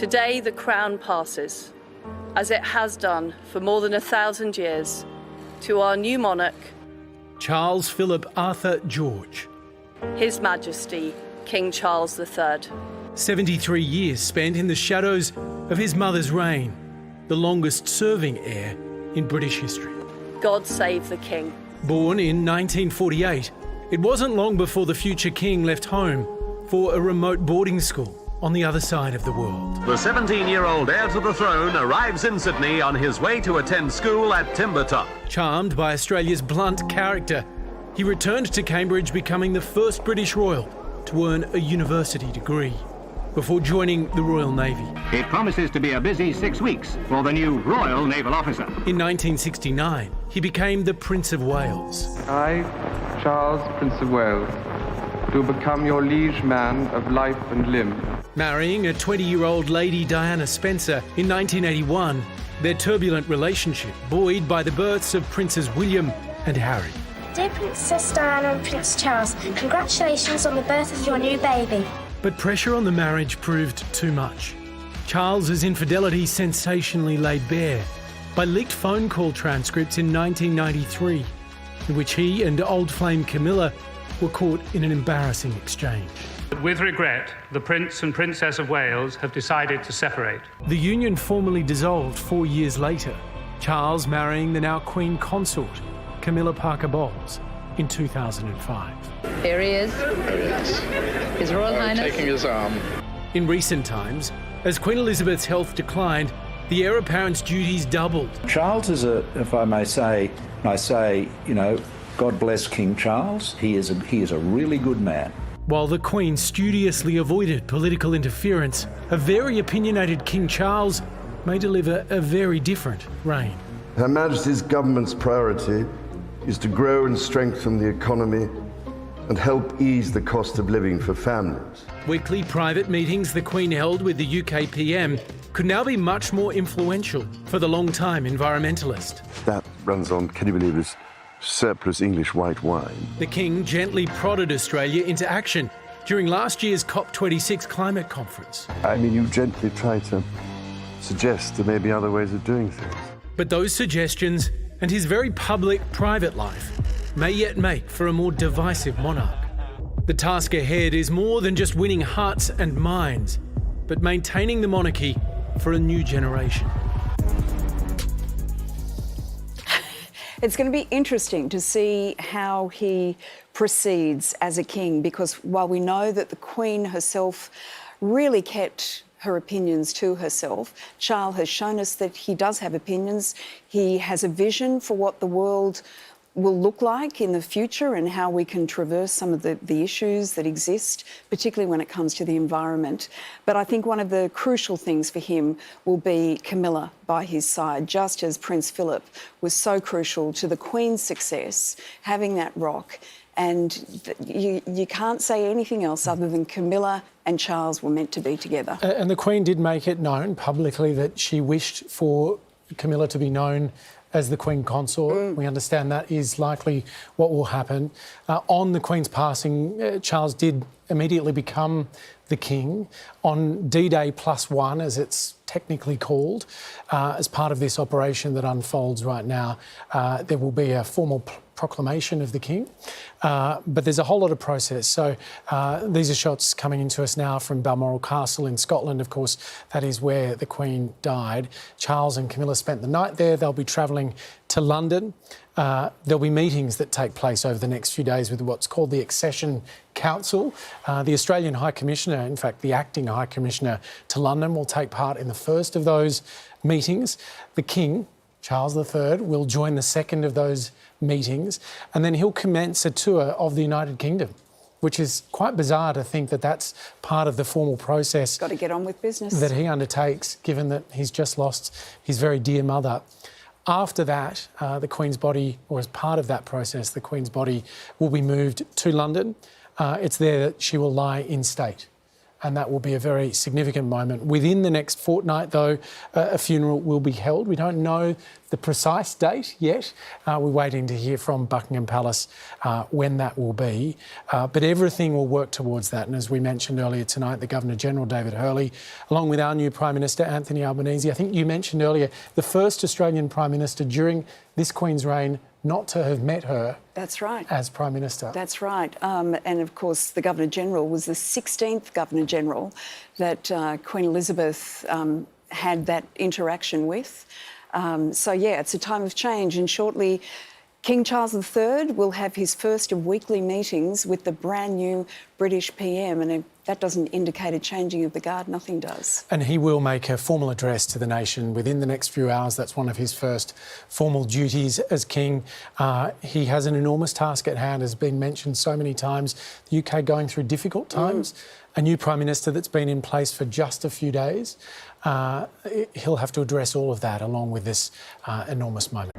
Today, the crown passes, as it has done for more than 1,000 years, to our new monarch, Charles Philip Arthur George. His Majesty, King Charles III. 73 years spent in the shadows of his mother's reign, the longest-serving heir in British history. God save the King. Born in 1948, it wasn't long before the future king left home for a remote boarding school on the other side of the world. The 17-year-old heir to the throne arrives in Sydney on his way to attend school at Timbertop. Charmed by Australia's blunt character, he returned to Cambridge, becoming the first British royal to earn a university degree before joining the Royal Navy. It promises to be a busy 6 weeks for the new Royal Naval Officer. In 1969, he became the Prince of Wales. I, Charles, Prince of Wales, do become your liege man of life and limb. Marrying a 20-year-old Lady Diana Spencer in 1981, their turbulent relationship buoyed by the births of Princes William and Harry. Dear Princess Diana and Prince Charles, congratulations on the birth of your new baby. But pressure on the marriage proved too much. Charles's infidelity sensationally laid bare by leaked phone call transcripts in 1993, in which he and old flame Camilla were caught in an embarrassing exchange. With regret, the Prince and Princess of Wales have decided to separate. The union formally dissolved 4 years later, Charles marrying the now Queen Consort, Camilla Parker Bowles, in 2005. Here he is. His Royal Highness. Taking his arm. In recent times, as Queen Elizabeth's health declined, the heir apparent's duties doubled. Charles is if I may say, God bless King Charles. He is a really good man. While the Queen studiously avoided political interference, a very opinionated King Charles may deliver a very different reign. Her Majesty's government's priority is to grow and strengthen the economy and help ease the cost of living for families. Weekly private meetings the Queen held with the UK PM could now be much more influential for the long-time environmentalist. That runs on, can you believe this, surplus English white wine. The King gently prodded Australia into action during last year's COP26 climate conference. I mean, you gently try to suggest there may be other ways of doing things. But those suggestions and his very public private life may yet make for a more divisive monarch. The task ahead is more than just winning hearts and minds, but maintaining the monarchy for a new generation. It's going to be interesting to see how he proceeds as a king, because while we know that the Queen herself really kept her opinions to herself, Charles has shown us that he does have opinions. He has a vision for what the world will look like in the future and how we can traverse some of the issues that exist, particularly when it comes to the environment. But I think one of the crucial things for him will be Camilla by his side, just as Prince Philip was so crucial to the Queen's success, having that rock. And you can't say anything else other than Camilla and Charles were meant to be together. And the Queen did make it known publicly that she wished for Camilla to be known as the Queen Consort. We understand that is likely what will happen. On the Queen's passing, Charles did immediately become the King on D-Day +1, as it's technically called, as part of this operation that unfolds right now. There will be a formal proclamation of the King, but there's a whole lot of process. So these are shots coming into us now from Balmoral Castle in Scotland. Of course, that is where the Queen died. Charles and Camilla spent the night there. They'll be travelling to London. There'll be meetings that take place over the next few days with what's called the Accession Council. The Australian High Commissioner, in fact, the acting High Commissioner to London, will take part in the first of those meetings. The King, Charles III, will join the second of those meetings, and then he'll commence a tour of the United Kingdom, which is quite bizarre to think that that's part of the formal process. Got to get on with business. That he undertakes, given that he's just lost his very dear mother. After that, the Queen's body, or as part of that process, the Queen's body will be moved to London. It's there that she will lie in state and that will be a very significant moment. Within the next fortnight, though, a funeral will be held. We don't know the precise date yet. We're waiting to hear from Buckingham Palace when that will be. But everything will work towards that. And as we mentioned earlier tonight, the Governor-General, David Hurley, along with our new Prime Minister, Anthony Albanese, I think you mentioned earlier, the first Australian Prime Minister during this Queen's reign not to have met her. That's right. As Prime Minister. That's right. And of course, the Governor-General was the 16th Governor-General that Queen Elizabeth had that interaction with. So, yeah, it's a time of change, and shortly King Charles III will have his first of weekly meetings with the brand new British PM, and if that doesn't indicate a changing of the guard, nothing does. And he will make a formal address to the nation within the next few hours. That's one of his first formal duties as king. He has an enormous task at hand, as been mentioned so many times. The UK going through difficult times. A new Prime Minister that's been in place for just a few days. He'll have to address all of that along with this enormous moment.